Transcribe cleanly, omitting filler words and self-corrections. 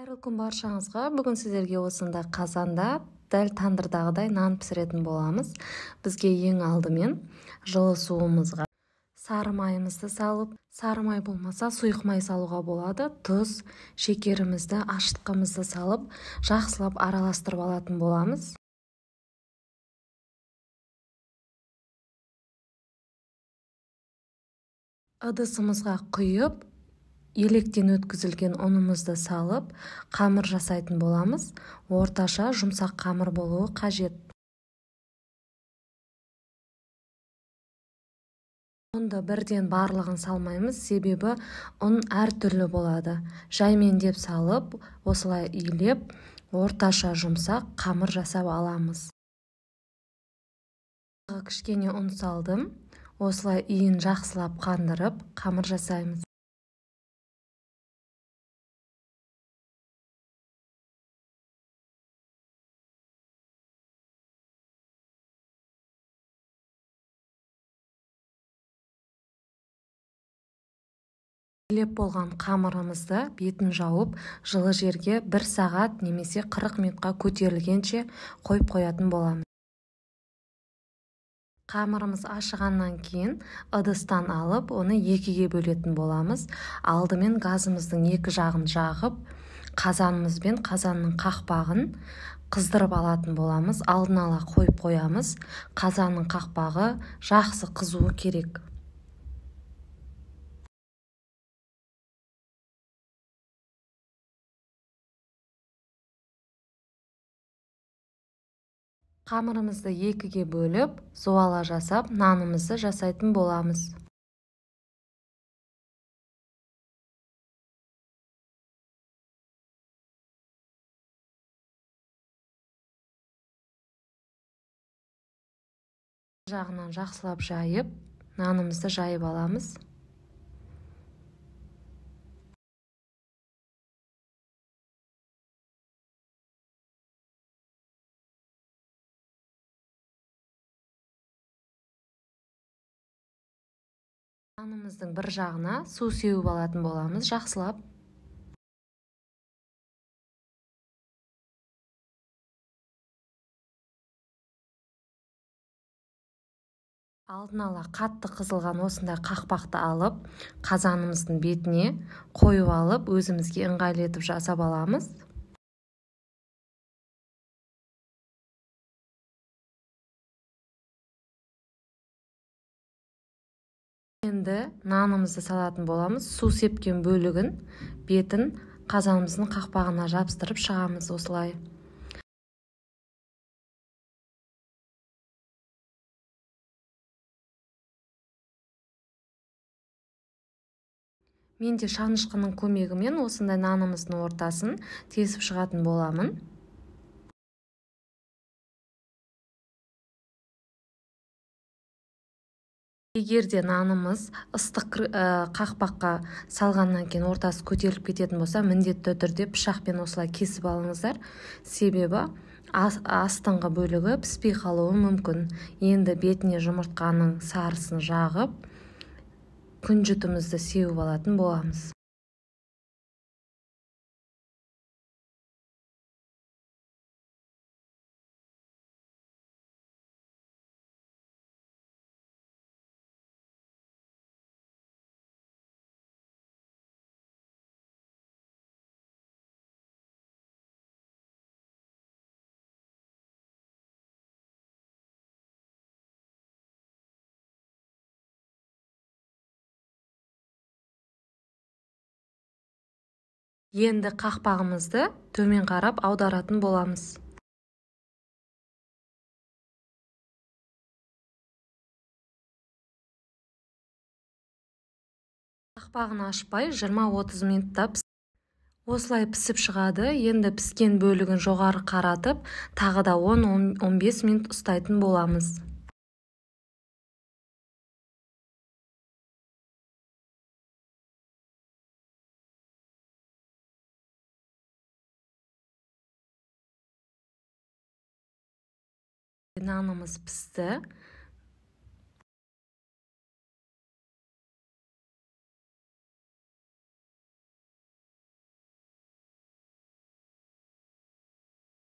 Қайырлы күн баршаңызға. Бүгін сіздерге осындай қазанда дәл тандырдағыдай нан пісіретін боламыз. Бізге ең алдымен жылы суымызға сары майымызды салып, сары май болмаса сұйық май салуға болады. Тұз, шекерімізді, ашытқымызды салып, жақсылап араластырып алатын боламыз. Ыдысымызға құйып, електен өткізілген ұнымызды салып, қамыр жасайтын боламыз. Орташа жұмсақ қамыр болуы қажет. Ұнды бірден барлығын салмаймыз, себебі ұн әртүрлі болады. Жаймендеп салып, осылай илеп, орташа жұмсақ қамыр жасап аламыз. Кішкене ұн салдым. Осылай иін жақсылап қандырып, қамыр жасаймыз. Илеп болған қамырымызды бетін жауып, жылы жерге 1 сағат немесе 40 минутқа көтерілгенше қойып қоятын боламыз. Қамырымыз ашығаннан кейін ыдыстан алып, оны екіге бөлетін боламыз. Алдымен газымыздың екі жағын жағып, қазанымыз бен қазанның қақпағын қыздырып алатын боламыз. Алдын ала қойып қоямыз. Қазанның қақпағы жақсы қызуы керек. Қамырымызды екіге бөліп, зуала жасап, нанымызды жасайтын боламыз. Жағынан жақсылап жайып, нанымызды жайып аламыз. Нанымыздың бір жағына су сеуіп алатын боламыз, жақсылап. Алдын ала қатты қызылған осындай қақпақты алып, қазанымыздың бетіне қойып алып, өзімізге ыңғайлы етіп жасап аламыз. Енді нанымызды салатын боламыз. Су сепкен бөлігін, бетін қазанымыздың қақпағына жапсырып шығамыз осылай. Мен де шанышқының көмегімен осындай нанымыздың ортасын тесіп шығатын боламын. Егер де нанымыз ыстық қақпаққа салғаннан кейін ортасы көтеріліп кететін болса, міндетті түрде пышақпен осылай кесіп алыңыздар. Себебі астыңғы бөлігі піспей қалуы мүмкін. Енді бетіне жұмыртқаның сарысын жағып, күнжітімізді сеуіп алатын боламыз. Енді қақпағымызды төмен қарап аударатын боламыз. Қақпағын ашпай 20-30 минутта осылай пісіп шығады. Енді піскен бөлігін жоғары қаратып, тағы да 10-15 минут ұстайтын боламыз. Нанымыз пісті.